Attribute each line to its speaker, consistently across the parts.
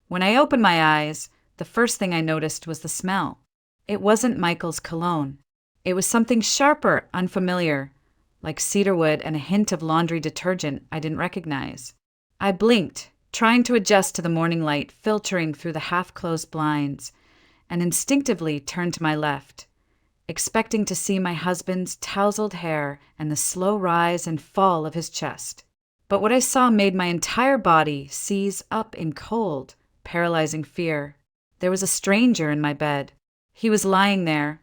Speaker 1: When I opened my eyes, the first thing I noticed was the smell. It wasn't Michael's cologne. It was something sharper, unfamiliar, like cedarwood and a hint of laundry detergent I didn't recognize. I blinked, trying to adjust to the morning light filtering through the half-closed blinds, and instinctively turned to my left, expecting to see my husband's tousled hair and the slow rise and fall of his chest. But what I saw made my entire body seize up in cold, paralyzing fear. There was a stranger in my bed. He was lying there,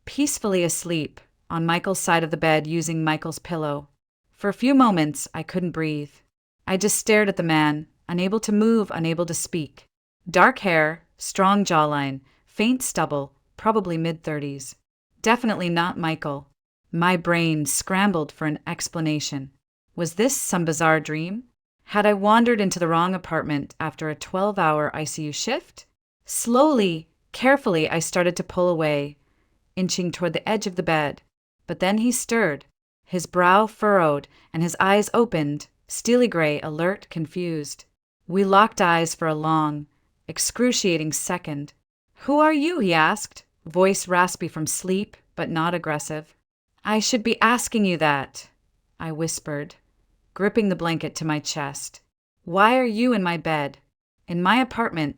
Speaker 1: peacefully asleep, on Michael's side of the bed using Michael's pillow. For a few moments, I couldn't breathe. I just stared at the man, unable to move, unable to speak. Dark hair, strong jawline, faint stubble, probably mid-30s. Definitely not Michael. My brain scrambled for an explanation. Was this some bizarre dream? Had I wandered into the wrong apartment after a 12-hour ICU shift? Slowly, carefully, I started to pull away, inching toward the edge of the bed. But then he stirred, his brow furrowed, and his eyes opened, steely gray, alert, confused. We locked eyes for a long, excruciating second. "Who are you?" he asked, voice raspy from sleep, but not aggressive. "I should be asking you that," I whispered, gripping the blanket to my chest. "Why are you in my bed? In my apartment?"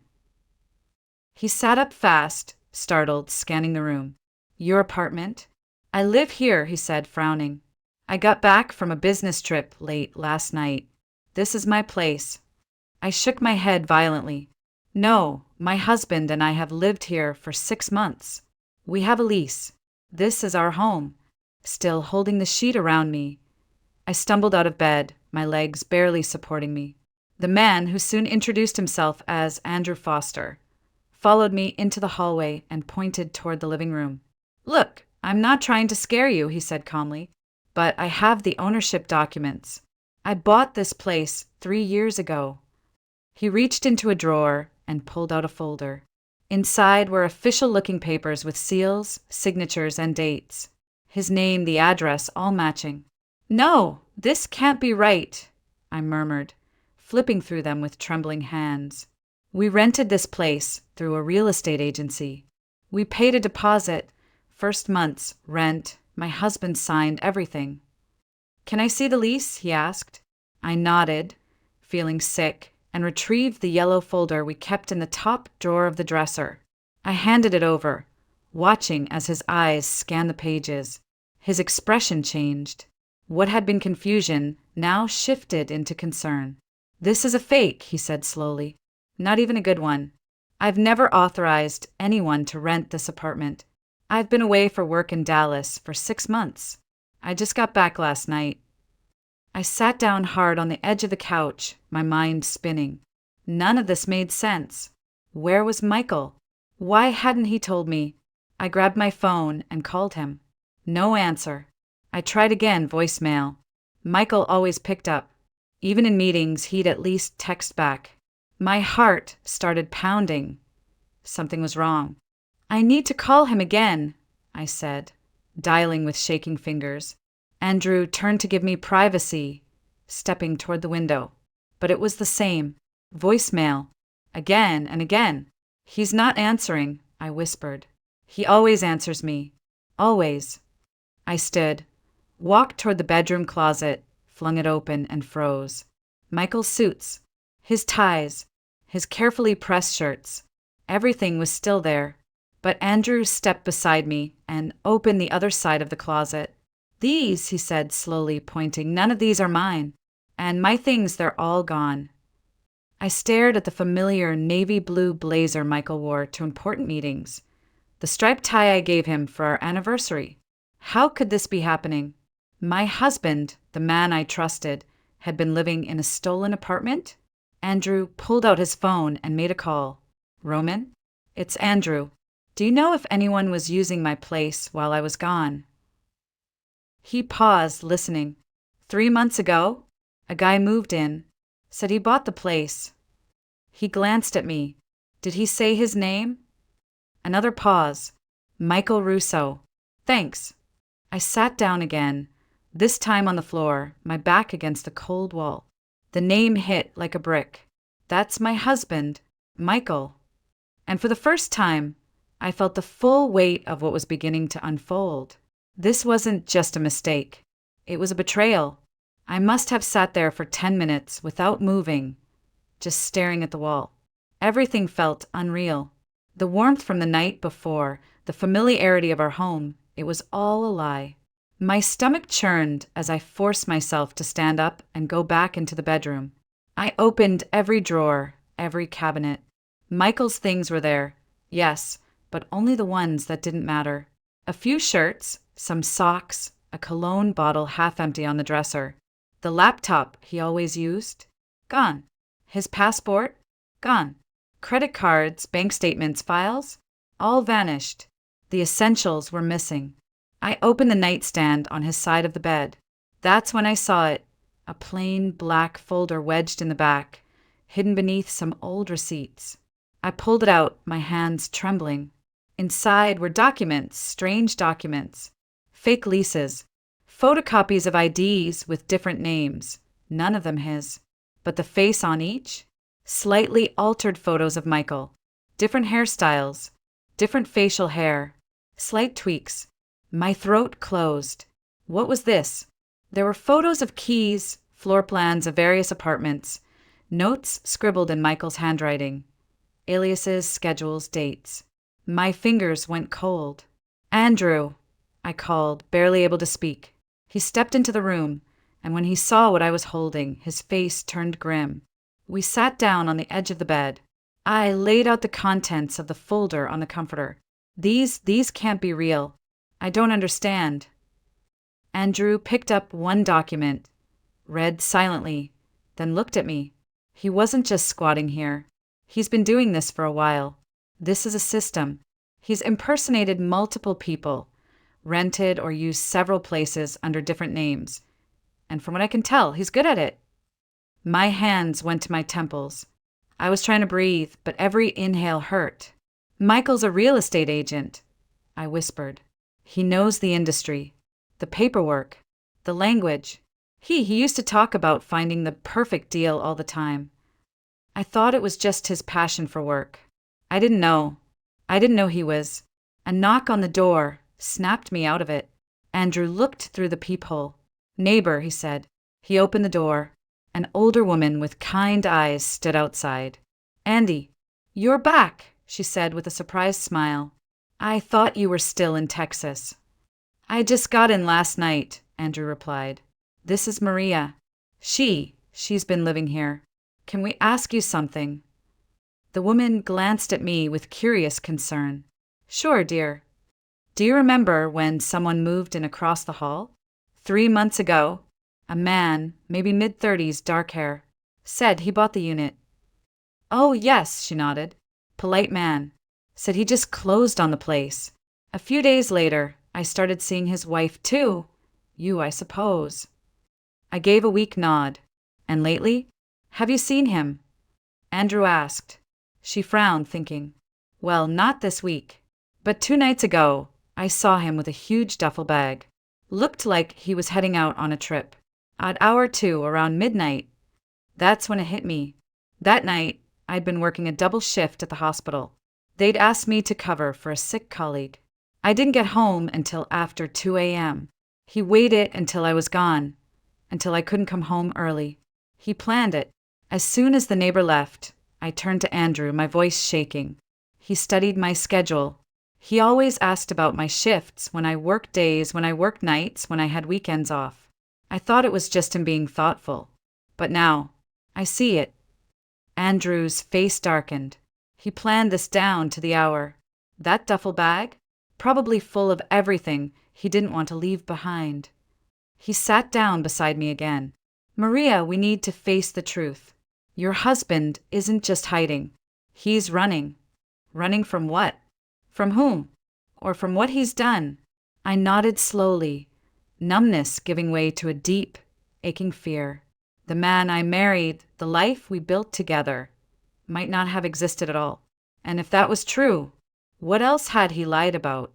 Speaker 1: He sat up fast, startled, scanning the room. "Your apartment?" "I live here," he said, frowning. "I got back from a business trip late last night. This is my place." I shook my head violently. "No, my husband and I have lived here for 6 months. We have a lease. This is our home." Still holding the sheet around me, I stumbled out of bed, my legs barely supporting me. The man, who soon introduced himself as Andrew Foster, followed me into the hallway and pointed toward the living room. "Look, I'm not trying to scare you," he said calmly, "but I have the ownership documents. I bought this place 3 years ago." He reached into a drawer and pulled out a folder. Inside were official-looking papers with seals, signatures, and dates. His name, the address, all matching. "No, this can't be right," I murmured, flipping through them with trembling hands. "We rented this place through a real estate agency. We paid a deposit, first month's rent. My husband signed everything." "Can I see the lease?" he asked. I nodded, feeling sick, and retrieved the yellow folder we kept in the top drawer of the dresser. I handed it over, watching as his eyes scanned the pages. His expression changed. What had been confusion now shifted into concern. "This is a fake," he said slowly. "Not even a good one. I've never authorized anyone to rent this apartment. I've been away for work in Dallas for 6 months. I just got back last night." I sat down hard on the edge of the couch, my mind spinning. None of this made sense. Where was Michael? Why hadn't he told me? I grabbed my phone and called him. No answer. I tried again, voicemail. Michael always picked up. Even in meetings, he'd at least text back. My heart started pounding. Something was wrong. "I need to call him again," I said, dialing with shaking fingers. Andrew turned to give me privacy, stepping toward the window. But it was the same. Voicemail. Again and again. "He's not answering," I whispered. "He always answers me. Always." I stood, walked toward the bedroom closet, flung it open, and froze. Michael's suits, his ties, his carefully pressed shirts, everything was still there. But Andrew stepped beside me and opened the other side of the closet. "These," he said slowly, pointing, "none of these are mine. And my things, they're all gone." I stared at the familiar navy blue blazer Michael wore to important meetings, the striped tie I gave him for our anniversary. How could this be happening? My husband, the man I trusted, had been living in a stolen apartment? Andrew pulled out his phone and made a call. "Roman? It's Andrew. Do you know if anyone was using my place while I was gone?" He paused, listening. 3 months ago, a guy moved in, said he bought the place. He glanced at me. Did he say his name? Another pause. "Michael Russo. Thanks." I sat down again, this time on the floor, my back against the cold wall. The name hit like a brick. That's my husband. Michael. And for the first time, I felt the full weight of what was beginning to unfold. This wasn't just a mistake. It was a betrayal. I must have sat there for 10 minutes without moving, just staring at the wall. Everything felt unreal. The warmth from the night before, the familiarity of our home, it was all a lie. My stomach churned as I forced myself to stand up and go back into the bedroom. I opened every drawer, every cabinet. Michael's things were there, yes, but only the ones that didn't matter. A few shirts, some socks, a cologne bottle half empty on the dresser. The laptop he always used? Gone. His passport? Gone. Credit cards, bank statements, files? All vanished. The essentials were missing. I opened the nightstand on his side of the bed. That's when I saw it, a plain black folder wedged in the back, hidden beneath some old receipts. I pulled it out, my hands trembling. Inside were documents, strange documents, fake leases, photocopies of IDs with different names, none of them his. But the face on each? Slightly altered photos of Michael, different hairstyles, different facial hair, slight tweaks. My throat closed. What was this? There were photos of keys, floor plans of various apartments, notes scribbled in Michael's handwriting, aliases, schedules, dates. My fingers went cold. Andrew, I called, barely able to speak. He stepped into the room, and when he saw what I was holding, his face turned grim. We sat down on the edge of the bed. I laid out the contents of the folder on the comforter. These can't be real. I don't understand. Andrew picked up one document, read silently, then looked at me. He wasn't just squatting here. He's been doing this for a while. This is a system. He's impersonated multiple people, rented or used several places under different names. And from what I can tell, he's good at it. My hands went to my temples. I was trying to breathe, but every inhale hurt. Michael's a real estate agent, I whispered. He knows the industry, the paperwork, the language. He used to talk about finding the perfect deal all the time. I thought it was just his passion for work. I didn't know he was. A knock on the door snapped me out of it. Andrew looked through the peephole. Neighbor, he said. He opened the door. An older woman with kind eyes stood outside. Andy, you're back, she said with a surprised smile. I thought you were still in Texas. I just got in last night, Andrew replied. This is Maria. She's been living here. Can we ask you something? The woman glanced at me with curious concern. Sure, dear. Do you remember when someone moved in across the hall? 3 months ago, a man, maybe mid-30s, dark hair, said he bought the unit. Oh, yes, she nodded. Polite man. Said he just closed on the place. A few days later, I started seeing his wife too. You, I suppose. I gave a weak nod. And lately? Have you seen him? Andrew asked. She frowned, thinking, well, not this week. But 2 nights ago, I saw him with a huge duffel bag. Looked like he was heading out on a trip. At hour 2, around midnight. That's when it hit me. That night, I'd been working a double shift at the hospital. They'd asked me to cover for a sick colleague. I didn't get home until after 2 a.m. He waited until I was gone, until I couldn't come home early. He planned it. As soon as the neighbor left, I turned to Andrew, my voice shaking. He studied my schedule. He always asked about my shifts, when I worked days, when I worked nights, when I had weekends off. I thought it was just him being thoughtful. But now, I see it. Andrew's face darkened. He planned this down to the hour. That duffel bag? Probably full of everything he didn't want to leave behind. He sat down beside me again. Maria, we need to face the truth. Your husband isn't just hiding. He's running. Running from what? From whom? Or from what he's done? I nodded slowly, numbness giving way to a deep, aching fear. The man I married, the life we built together, might not have existed at all. And if that was true, what else had he lied about?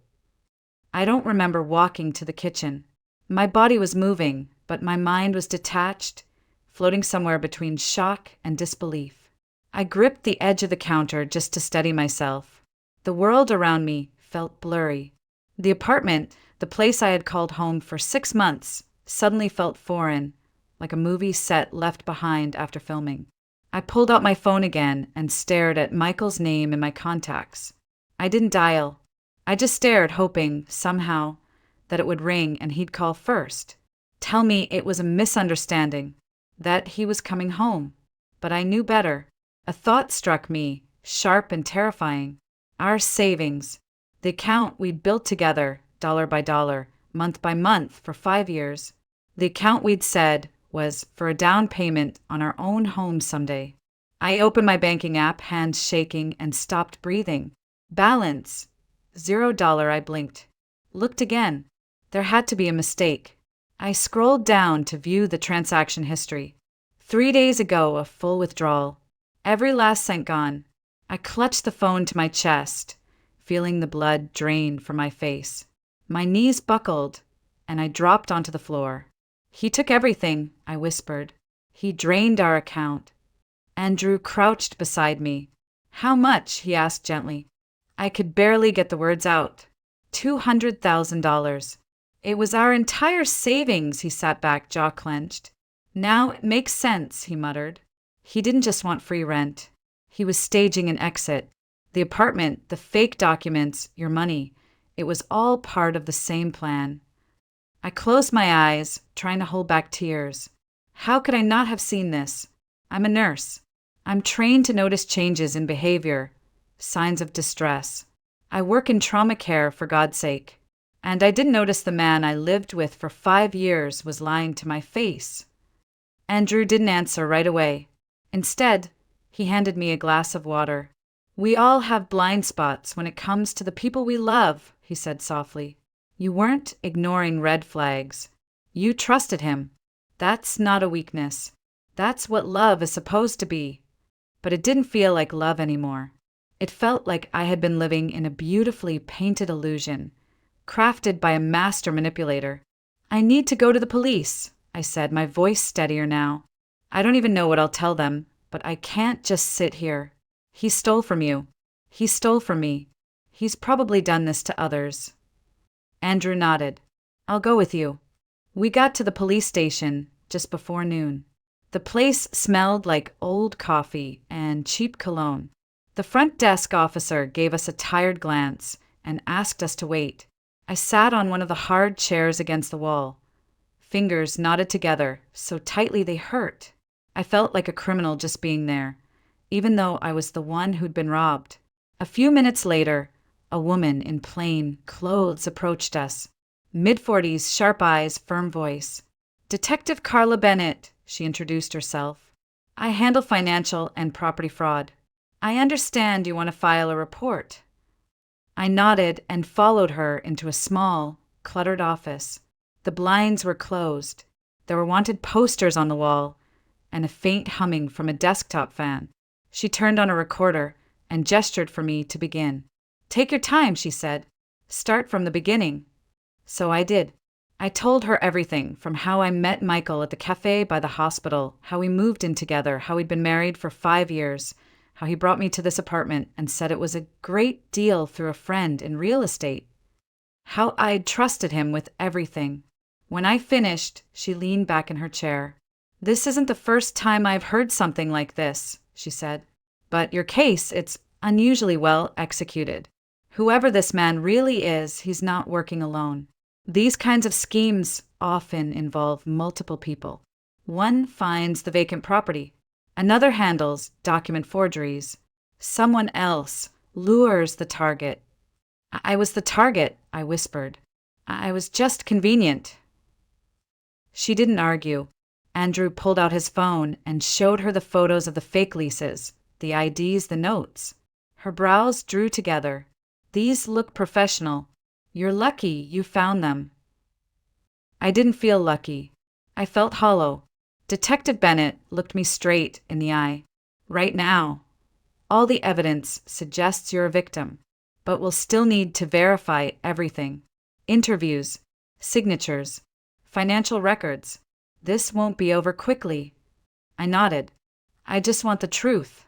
Speaker 1: I don't remember walking to the kitchen. My body was moving, but my mind was detached, floating somewhere between shock and disbelief. I gripped the edge of the counter just to steady myself. The world around me felt blurry. The apartment, the place I had called home for 6 months, suddenly felt foreign, like a movie set left behind after filming. I pulled out my phone again and stared at Michael's name in my contacts. I didn't dial. I just stared, hoping, somehow, that it would ring and he'd call first. Tell me it was a misunderstanding, that he was coming home. But I knew better. A thought struck me, sharp and terrifying. Our savings, the account we'd built together, dollar by dollar, month by month for 5 years. The account we'd said was for a down payment on our own home someday. I opened my banking app, hands shaking, and stopped breathing. Balance. $0. I blinked. Looked again. There had to be a mistake. I scrolled down to view the transaction history. 3 days ago, a full withdrawal. Every last cent gone. I clutched the phone to my chest, feeling the blood drain from my face. My knees buckled, and I dropped onto the floor. He took everything, I whispered. He drained our account. Andrew crouched beside me. How much? He asked gently. I could barely get the words out. $200,000. It was our entire savings, he sat back, jaw clenched. Now it makes sense, he muttered. He didn't just want free rent. He was staging an exit. The apartment, the fake documents, your money. It was all part of the same plan. I closed my eyes, trying to hold back tears. How could I not have seen this? I'm a nurse. I'm trained to notice changes in behavior, signs of distress. I work in trauma care, for God's sake. And I didn't notice the man I lived with for 5 years was lying to my face. Andrew didn't answer right away. Instead, he handed me a glass of water. We all have blind spots when it comes to the people we love, he said softly. You weren't ignoring red flags. You trusted him. That's not a weakness. That's what love is supposed to be. But it didn't feel like love anymore. It felt like I had been living in a beautifully painted illusion, crafted by a master manipulator. I need to go to the police, I said, my voice steadier now. I don't even know what I'll tell them, but I can't just sit here. He stole from you. He stole from me. He's probably done this to others. Andrew nodded. I'll go with you. We got to the police station just before noon. The place smelled like old coffee and cheap cologne. The front desk officer gave us a tired glance and asked us to wait. I sat on one of the hard chairs against the wall. Fingers knotted together so tightly they hurt. I felt like a criminal just being there, even though I was the one who'd been robbed. A few minutes later, a woman in plain clothes approached us. Mid-40s, sharp eyes, firm voice. Detective Carla Bennett, she introduced herself. I handle financial and property fraud. I understand you want to file a report. I nodded and followed her into a small, cluttered office. The blinds were closed. There were wanted posters on the wall and a faint humming from a desktop fan. She turned on a recorder and gestured for me to begin. Take your time, she said. Start from the beginning. So I did. I told her everything, from how I met Michael at the cafe by the hospital, how we moved in together, how we'd been married for 5 years, how he brought me to this apartment and said it was a great deal through a friend in real estate, how I'd trusted him with everything. When I finished, she leaned back in her chair. This isn't the first time I've heard something like this, she said. But your case, it's unusually well executed. Whoever this man really is, he's not working alone. These kinds of schemes often involve multiple people. One finds the vacant property. Another handles document forgeries. Someone else lures the target. I was the target, I whispered. I was just convenient. She didn't argue. Andrew pulled out his phone and showed her the photos of the fake leases, the IDs, the notes. Her brows drew together. These look professional. You're lucky you found them. I didn't feel lucky. I felt hollow. Detective Bennett looked me straight in the eye. Right now, all the evidence suggests you're a victim, but we'll still need to verify everything. Interviews, signatures, financial records. This won't be over quickly. I nodded. I just want the truth.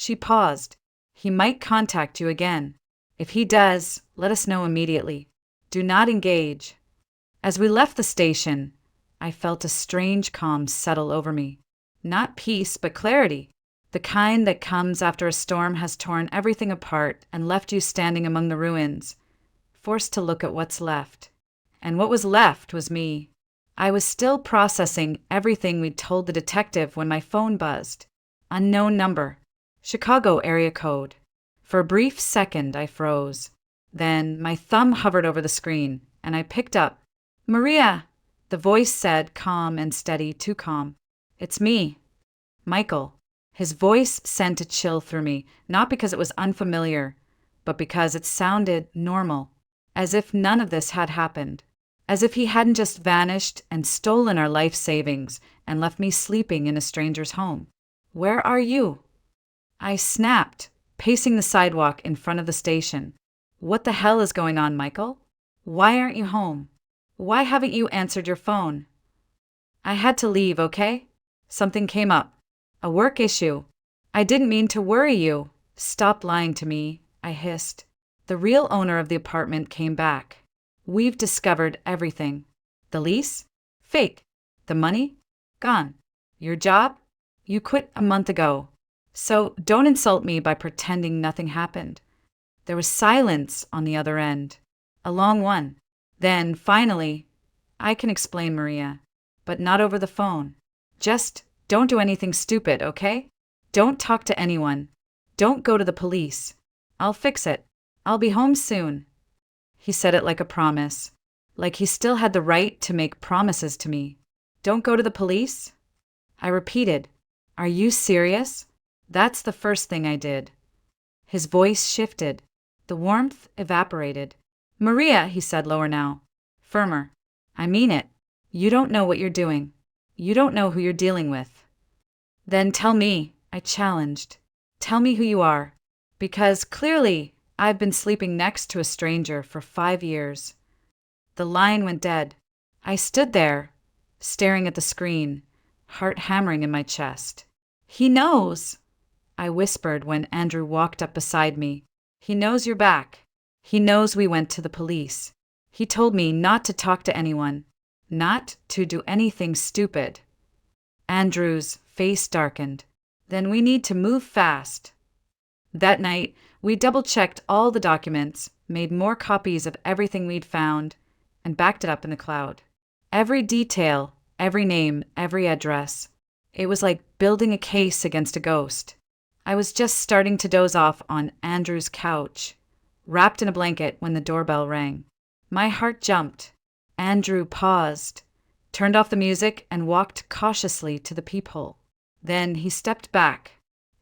Speaker 1: She paused. He might contact you again. If he does, let us know immediately. Do not engage. As we left the station, I felt a strange calm settle over me. Not peace, but clarity. The kind that comes after a storm has torn everything apart and left you standing among the ruins, forced to look at what's left. And what was left was me. I was still processing everything we'd told the detective when my phone buzzed. Unknown number. Chicago area code. For a brief second, I froze. Then my thumb hovered over the screen, and I picked up. "Maria," the voice said, calm and steady, too calm. "It's me, Michael." His voice sent a chill through me, not because it was unfamiliar, but because it sounded normal, as if none of this had happened, as if he hadn't just vanished and stolen our life savings and left me sleeping in a stranger's home. "Where are you?" I snapped, pacing the sidewalk in front of the station. "What the hell is going on, Michael? Why aren't you home? Why haven't you answered your phone?" "I had to leave, okay? Something came up. A work issue. I didn't mean to worry you." "Stop lying to me," I hissed. "The real owner of the apartment came back. We've discovered everything. The lease? Fake. The money? Gone. Your job? You quit a month ago. So don't insult me by pretending nothing happened." There was silence on the other end. A long one. Then, finally, "I can explain, Maria, but not over the phone. Just don't do anything stupid, okay? Don't talk to anyone. Don't go to the police. I'll fix it. I'll be home soon." He said it like a promise, like he still had the right to make promises to me. "Don't go to the police?" I repeated. "Are you serious?" "That's the first thing I did." His voice shifted. The warmth evaporated. "Maria," he said lower now, firmer. "I mean it. You don't know what you're doing. You don't know who you're dealing with." "Then tell me," I challenged. "Tell me who you are. Because clearly I've been sleeping next to a stranger for 5 years." The line went dead. I stood there, staring at the screen, heart hammering in my chest. "He knows," I whispered when Andrew walked up beside me. "He knows you're back. He knows we went to the police. He told me not to talk to anyone, not to do anything stupid." Andrew's face darkened. "Then we need to move fast." That night, we double-checked all the documents, made more copies of everything we'd found, and backed it up in the cloud. Every detail, every name, every address. It was like building a case against a ghost. I was just starting to doze off on Andrew's couch, wrapped in a blanket when the doorbell rang. My heart jumped. Andrew paused, turned off the music, and walked cautiously to the peephole. Then he stepped back.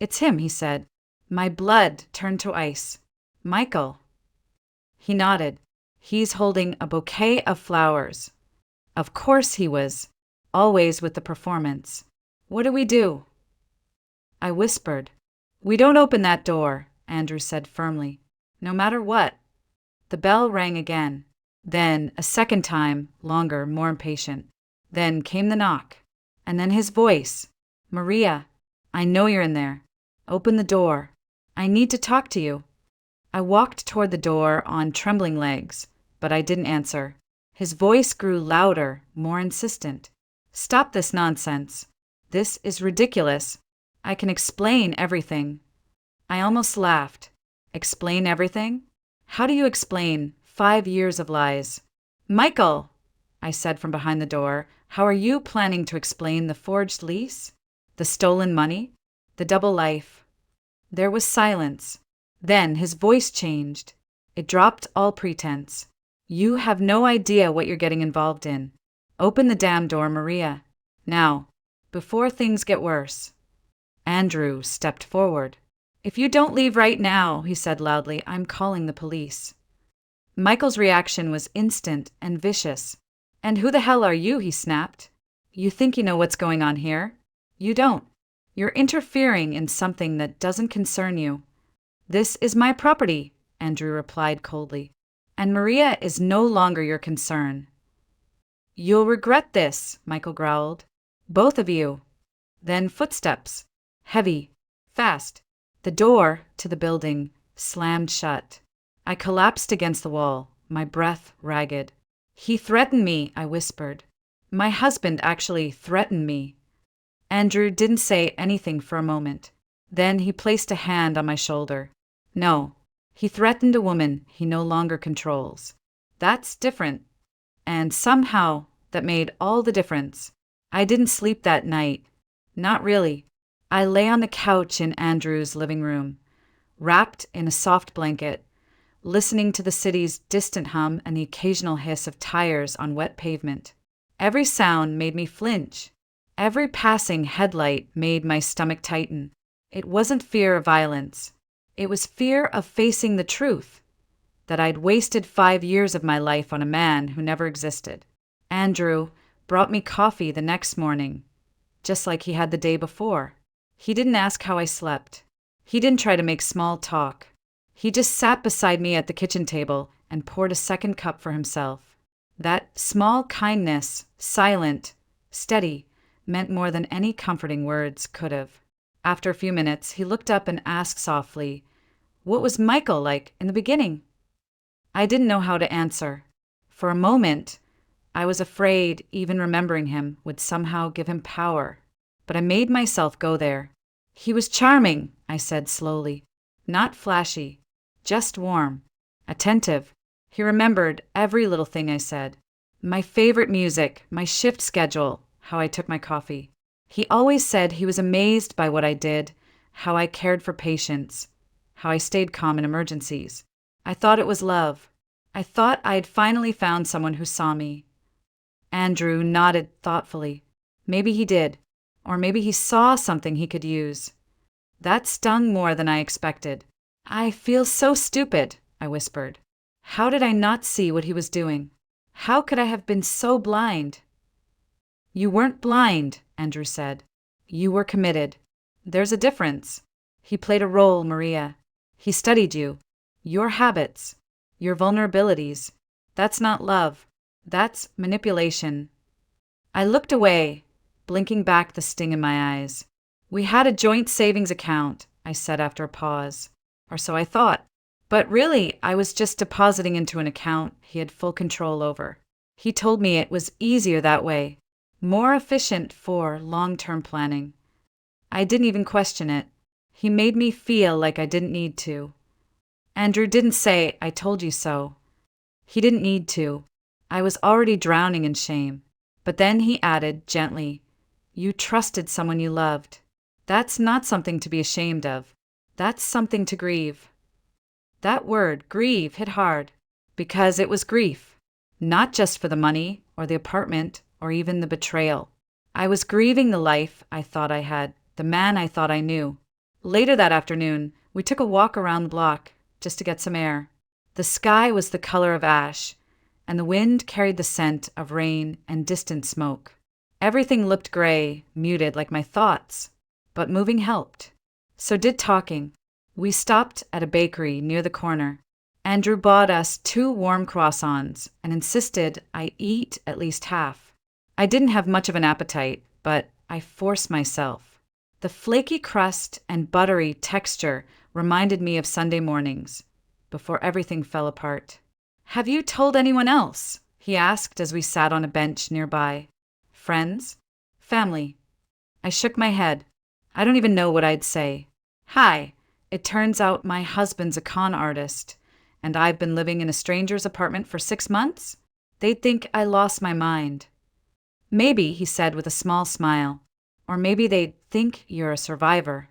Speaker 1: "It's him," he said. My blood turned to ice. "Michael." He nodded. "He's holding a bouquet of flowers." Of course he was, always with the performance. "What do we do?" I whispered. "We don't open that door," Andrew said firmly. "No matter what." The bell rang again. Then a second time, longer, more impatient. Then came the knock. And then his voice. "Maria, I know you're in there. Open the door. I need to talk to you." I walked toward the door on trembling legs, but I didn't answer. His voice grew louder, more insistent. "Stop this nonsense. This is ridiculous. I can explain everything." I almost laughed. "Explain everything? How do you explain 5 years of lies?" "Michael," I said from behind the door, "how are you planning to explain the forged lease? The stolen money? The double life?" There was silence. Then his voice changed. It dropped all pretense. "You have no idea what you're getting involved in. Open the damn door, Maria. Now, before things get worse." Andrew stepped forward. "If you don't leave right now," he said loudly, "I'm calling the police." Michael's reaction was instant and vicious. "And who the hell are you?" he snapped. "You think you know what's going on here? You don't. You're interfering in something that doesn't concern you." "This is my property," Andrew replied coldly. "And Maria is no longer your concern." "You'll regret this," Michael growled. "Both of you." Then footsteps. Heavy. Fast. The door to the building slammed shut. I collapsed against the wall, my breath ragged. "He threatened me," I whispered. "My husband actually threatened me." Andrew didn't say anything for a moment. Then he placed a hand on my shoulder. "No, he threatened a woman he no longer controls. That's different." And somehow that made all the difference. I didn't sleep that night. Not really. I lay on the couch in Andrew's living room, wrapped in a soft blanket, listening to the city's distant hum and the occasional hiss of tires on wet pavement. Every sound made me flinch. Every passing headlight made my stomach tighten. It wasn't fear of violence. It was fear of facing the truth, that I'd wasted 5 years of my life on a man who never existed. Andrew brought me coffee the next morning, just like he had the day before. He didn't ask how I slept. He didn't try to make small talk. He just sat beside me at the kitchen table and poured a second cup for himself. That small kindness, silent, steady, meant more than any comforting words could have. After a few minutes, he looked up and asked softly, "What was Michael like in the beginning?" I didn't know how to answer. For a moment, I was afraid even remembering him would somehow give him power. But I made myself go there. "He was charming," I said slowly. "Not flashy, just warm, attentive." He remembered every little thing I said. My favorite music, my shift schedule, how I took my coffee. He always said he was amazed by what I did, how I cared for patients, how I stayed calm in emergencies. I thought it was love. I thought I had finally found someone who saw me. Andrew nodded thoughtfully. Maybe he did, or maybe he saw something he could use. That stung more than I expected. "I feel so stupid," I whispered. How did I not see what he was doing? How could I have been so blind? "You weren't blind," Andrew said. "You were committed. There's a difference. He played a role, Maria. He studied you, your habits, your vulnerabilities. That's not love. That's manipulation." I looked away, blinking back the sting in my eyes. "We had a joint savings account," I said after a pause. Or so I thought. But really, I was just depositing into an account he had full control over. He told me it was easier that way, more efficient for long-term planning. I didn't even question it. He made me feel like I didn't need to. Andrew didn't say, "I told you so." He didn't need to. I was already drowning in shame. But then he added gently, "You trusted someone you loved. That's not something to be ashamed of. That's something to grieve." That word, grieve, hit hard, because it was grief. Not just for the money, or the apartment, or even the betrayal. I was grieving the life I thought I had, the man I thought I knew. Later that afternoon, we took a walk around the block, just to get some air. The sky was the color of ash, and the wind carried the scent of rain and distant smoke. Everything looked gray, muted like my thoughts, but moving helped. So did talking. We stopped at a bakery near the corner. Andrew bought us 2 warm croissants and insisted I eat at least half. I didn't have much of an appetite, but I forced myself. The flaky crust and buttery texture reminded me of Sunday mornings, before everything fell apart. "Have you told anyone else?" he asked as we sat on a bench nearby. "Friends? Family?" I shook my head. I don't even know what I'd say. "Hi, it turns out my husband's a con artist, and I've been living in a stranger's apartment for 6 months? They'd think I lost my mind." "Maybe," he said with a small smile, "or maybe they'd think you're a survivor."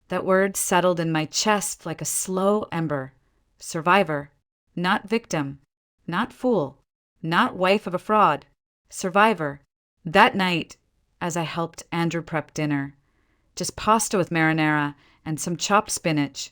Speaker 1: That word settled in my chest like a slow ember. Survivor. Not victim. Not fool. Not wife of a fraud. Survivor. That night, as I helped Andrew prep dinner, just pasta with marinara and some chopped spinach,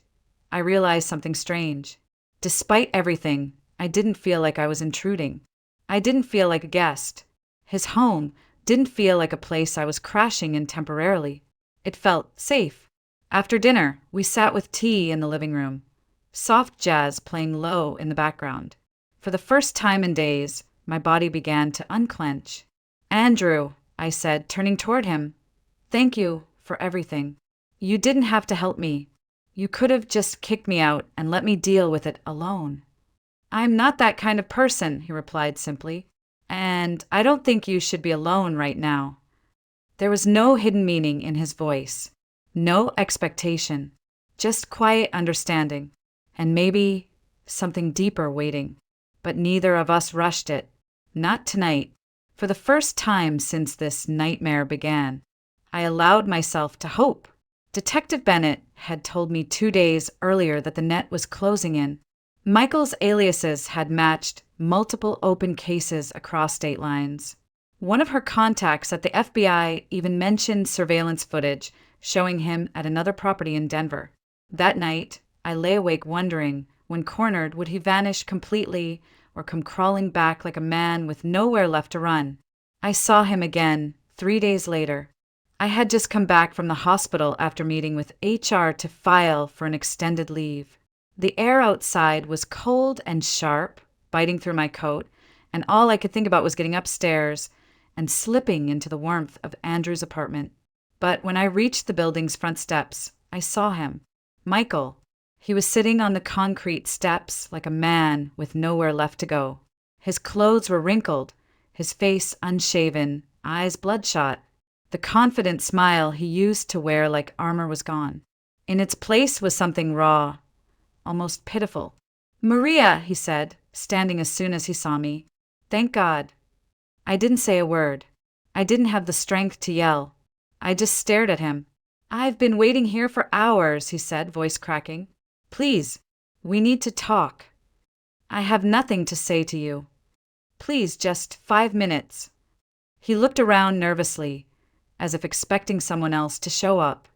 Speaker 1: I realized something strange. Despite everything, I didn't feel like I was intruding. I didn't feel like a guest. His home didn't feel like a place I was crashing in temporarily. It felt safe. After dinner, we sat with tea in the living room, soft jazz playing low in the background. For the first time in days, my body began to unclench. "Andrew," I said, turning toward him, "thank you for everything. You didn't have to help me. You could have just kicked me out and let me deal with it alone. I'm not that kind of person, he replied simply, and I don't think you should be alone right now. There was no hidden meaning in his voice, no expectation, just quiet understanding, and maybe something deeper waiting. But neither of us rushed it. Not tonight. For the first time since this nightmare began, I allowed myself to hope. Detective Bennett had told me 2 days earlier that the net was closing in. Michael's aliases had matched multiple open cases across state lines. One of her contacts at the FBI even mentioned surveillance footage showing him at another property in Denver. That night, I lay awake wondering, when cornered, would he vanish completely or come crawling back like a man with nowhere left to run? I saw him again 3 days later. I had just come back from the hospital after meeting with HR to file for an extended leave. The air outside was cold and sharp, biting through my coat, and all I could think about was getting upstairs and slipping into the warmth of Andrew's apartment. But when I reached the building's front steps, I saw him. Michael. He was sitting on the concrete steps like a man with nowhere left to go. His clothes were wrinkled, his face unshaven, eyes bloodshot. The confident smile he used to wear like armor was gone. In its place was something raw, almost pitiful. "Maria," he said, standing as soon as he saw me. "Thank God." I didn't say a word. I didn't have the strength to yell. I just stared at him. "I've been waiting here for hours," he said, voice cracking. "Please, we need to talk. I have nothing to say to you. Please, just 5 minutes." He looked around nervously, as if expecting someone else to show up.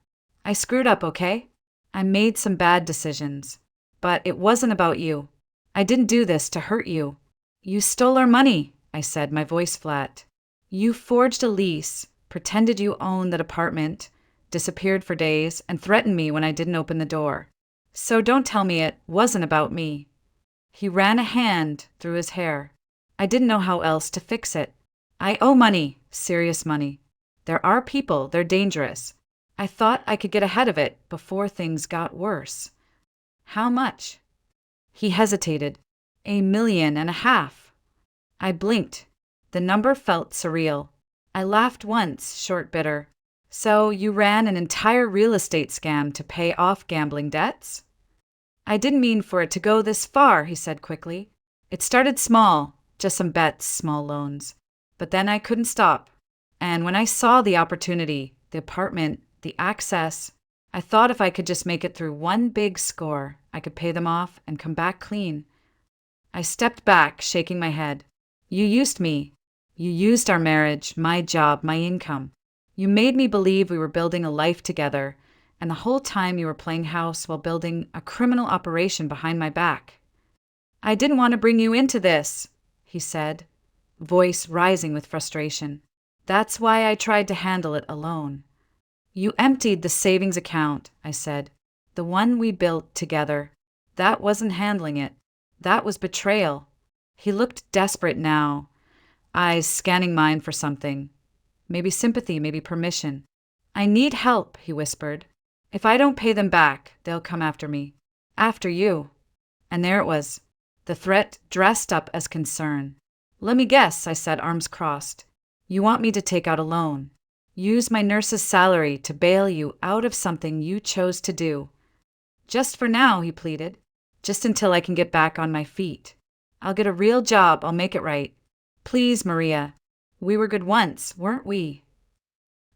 Speaker 1: "I screwed up, okay? I made some bad decisions. But it wasn't about you. I didn't do this to hurt you. You stole our money," I said, my voice flat. "You forged a lease, pretended you owned that apartment, disappeared for days, and threatened me when I didn't open the door. So don't tell me it wasn't about me." He ran a hand through his hair. I didn't know how else to fix it. "I owe money, serious money. There are people, they're dangerous. I thought I could get ahead of it before things got worse." "How much?" He hesitated. "1.5 million. I blinked. The number felt surreal. I laughed once, short bitter. "So you ran an entire real estate scam to pay off gambling debts?" "I didn't mean for it to go this far," he said quickly. "It started small, just some bets, small loans. But then I couldn't stop. And when I saw the opportunity, the apartment, the access, I thought if I could just make it through one big score, I could pay them off and come back clean." I stepped back, shaking my head. "You used me. You used our marriage, my job, my income. You made me believe we were building a life together, and the whole time you were playing house while building a criminal operation behind my back." "I didn't want to bring you into this," he said, voice rising with frustration. "That's why I tried to handle it alone." "You emptied the savings account," I said. "The one we built together. That wasn't handling it. That was betrayal." He looked desperate now, eyes scanning mine for something. Maybe sympathy, maybe permission. "I need help," he whispered. "If I don't pay them back, they'll come after me. After you." And there it was, the threat dressed up as concern. "Let me guess," I said, arms crossed. "You want me to take out a loan. Use my nurse's salary to bail you out of something you chose to do." "Just for now," he pleaded. "Just until I can get back on my feet. I'll get a real job, I'll make it right. Please, Maria. We were good once, weren't we?"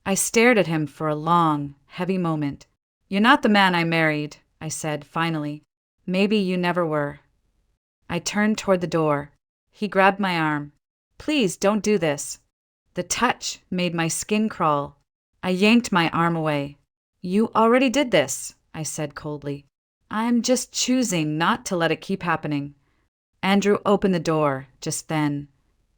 Speaker 1: I stared at him for a long, heavy moment. "You're not the man I married," I said, finally. "Maybe you never were." I turned toward the door. He grabbed my arm. "Please, don't do this." The touch made my skin crawl. I yanked my arm away. "You already did this," I said coldly. "I'm just choosing not to let it keep happening." Andrew opened the door just then,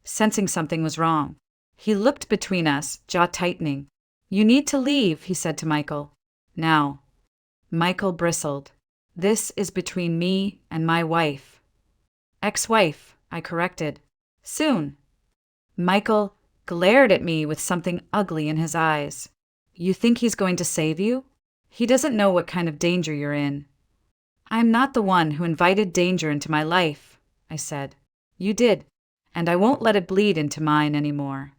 Speaker 1: sensing something was wrong. He looked between us, jaw tightening. "You need to leave," he said to Michael. "Now." Michael bristled. "This is between me and my wife." "Ex-wife," I corrected. "Soon." Michael glared at me with something ugly in his eyes. "You think he's going to save you?" He doesn't know what kind of danger you're in. I'm not the one who invited danger into my life, I said. You did, and I won't let it bleed into mine anymore.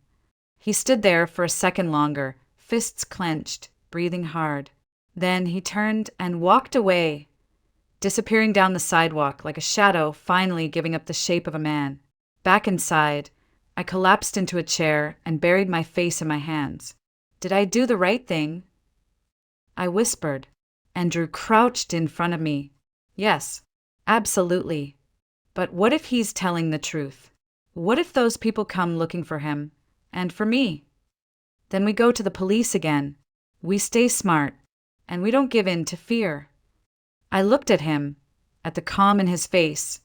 Speaker 1: He stood there for a second longer, fists clenched, breathing hard. Then he turned and walked away, disappearing down the sidewalk like a shadow finally giving up the shape of a man. Back inside, I collapsed into a chair and buried my face in my hands. Did I do the right thing? I whispered. Andrew crouched in front of me. Yes, absolutely. But what if he's telling the truth? What if those people come looking for him, and for me? Then we go to the police again. We stay smart, and we don't give in to fear. I looked at him, at the calm in his face,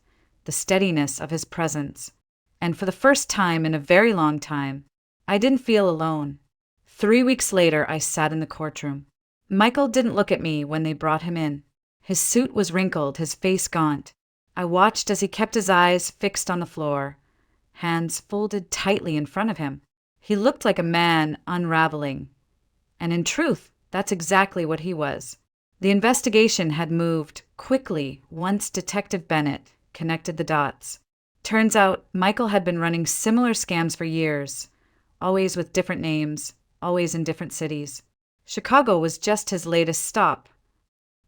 Speaker 1: the steadiness of his presence, and for the first time in a very long time, I didn't feel alone. 3 weeks later, I sat in the courtroom. Michael didn't look at me when they brought him in. His suit was wrinkled, his face gaunt. I watched as he kept his eyes fixed on the floor, hands folded tightly in front of him. He looked like a man unraveling. And in truth, that's exactly what he was. The investigation had moved quickly once Detective Bennett connected the dots. Turns out Michael had been running similar scams for years, always with different names, always in different cities. Chicago was just his latest stop.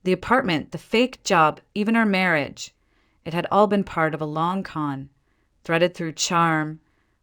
Speaker 1: The apartment, the fake job, even our marriage, it had all been part of a long con, threaded through charm,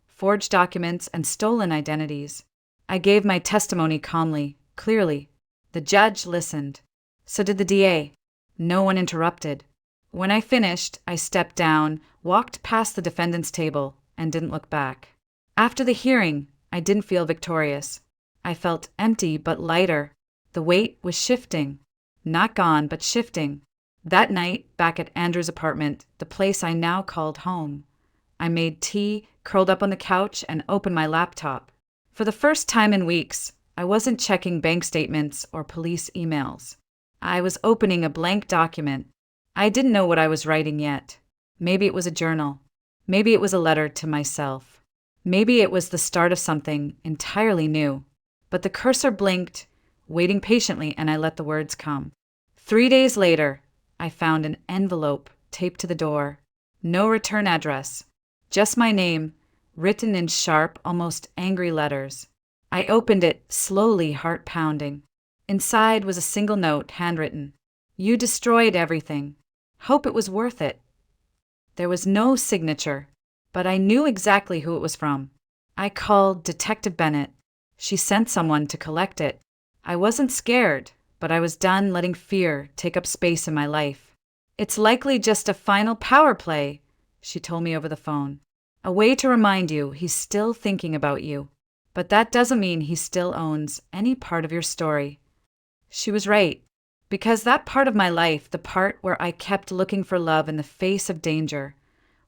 Speaker 1: forged documents, and stolen identities. I gave my testimony calmly, clearly. The judge listened. So did the DA. No one interrupted. When I finished, I stepped down, walked past the defendant's table, and didn't look back. After the hearing, I didn't feel victorious. I felt empty but lighter. The weight was shifting. Not gone, but shifting. That night, back at Andrew's apartment, the place I now called home, I made tea, curled up on the couch, and opened my laptop. For the first time in weeks, I wasn't checking bank statements or police emails. I was opening a blank document. I didn't know what I was writing yet. Maybe it was a journal. Maybe it was a letter to myself. Maybe it was the start of something entirely new. But the cursor blinked, waiting patiently, and I let the words come. 3 days later, I found an envelope taped to the door. No return address. Just my name, written in sharp, almost angry letters. I opened it, slowly, heart pounding. Inside was a single note, handwritten. You destroyed everything. Hope it was worth it. There was no signature, but I knew exactly who it was from. I called Detective Bennett. She sent someone to collect it. I wasn't scared, but I was done letting fear take up space in my life. It's likely just a final power play, she told me over the phone. A way to remind you he's still thinking about you. But that doesn't mean he still owns any part of your story. She was right, because that part of my life, the part where I kept looking for love in the face of danger,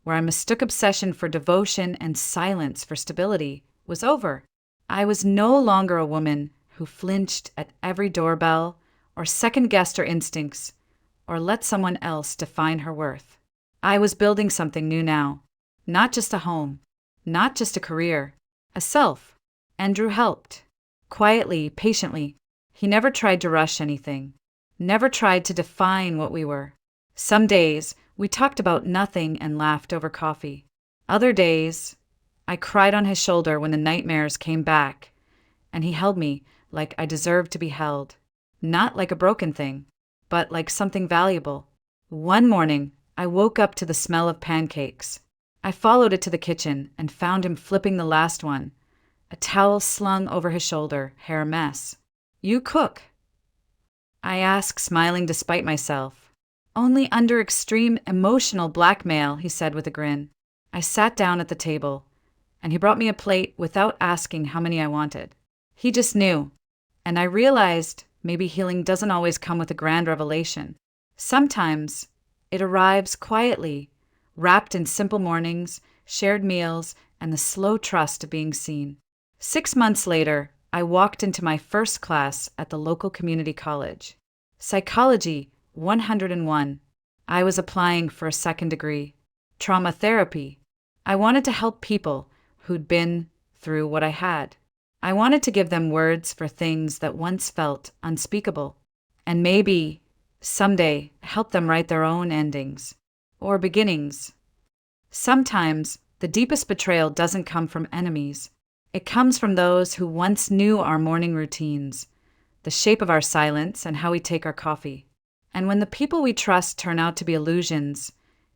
Speaker 1: where I mistook obsession for devotion and silence for stability, was over. I was no longer a woman who flinched at every doorbell or second-guessed her instincts or let someone else define her worth. I was building something new now. Not just a home, not just a career, a self. Andrew helped. Quietly, patiently. He never tried to rush anything. Never tried to define what we were. Some days, we talked about nothing and laughed over coffee. Other days, I cried on his shoulder when the nightmares came back, and he held me like I deserved to be held. Not like a broken thing, but like something valuable. One morning, I woke up to the smell of pancakes. I followed it to the kitchen and found him flipping the last one, a towel slung over his shoulder, hair a mess. You cook? I asked, smiling despite myself. Only under extreme emotional blackmail, he said with a grin. I sat down at the table, and he brought me a plate without asking how many I wanted. He just knew, and I realized maybe healing doesn't always come with a grand revelation. Sometimes it arrives quietly, wrapped in simple mornings, shared meals, and the slow trust of being seen. 6 months later, I walked into my first class at the local community college. Psychology 101. I was applying for a second degree. Trauma therapy. I wanted to help people who'd been through what I had. I wanted to give them words for things that once felt unspeakable. and maybe, someday, help them write their own endings. Or beginnings. Sometimes, the deepest betrayal doesn't come from enemies. It comes from those who once knew our morning routines, the shape of our silence, and how we take our coffee. And when the people we trust turn out to be illusions,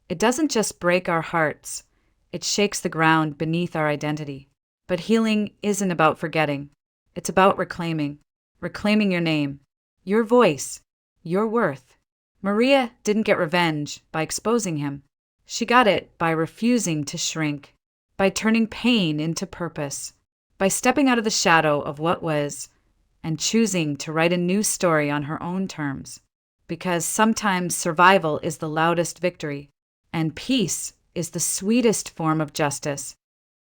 Speaker 1: it doesn't just break our hearts, it shakes the ground beneath our identity. But healing isn't about forgetting. It's about reclaiming. Reclaiming your name, your voice, your worth. Maria didn't get revenge by exposing him. She got it by refusing to shrink, by turning pain into purpose, by stepping out of the shadow of what was and choosing to write a new story on her own terms. Because sometimes survival is the loudest victory, and peace is the sweetest form of justice.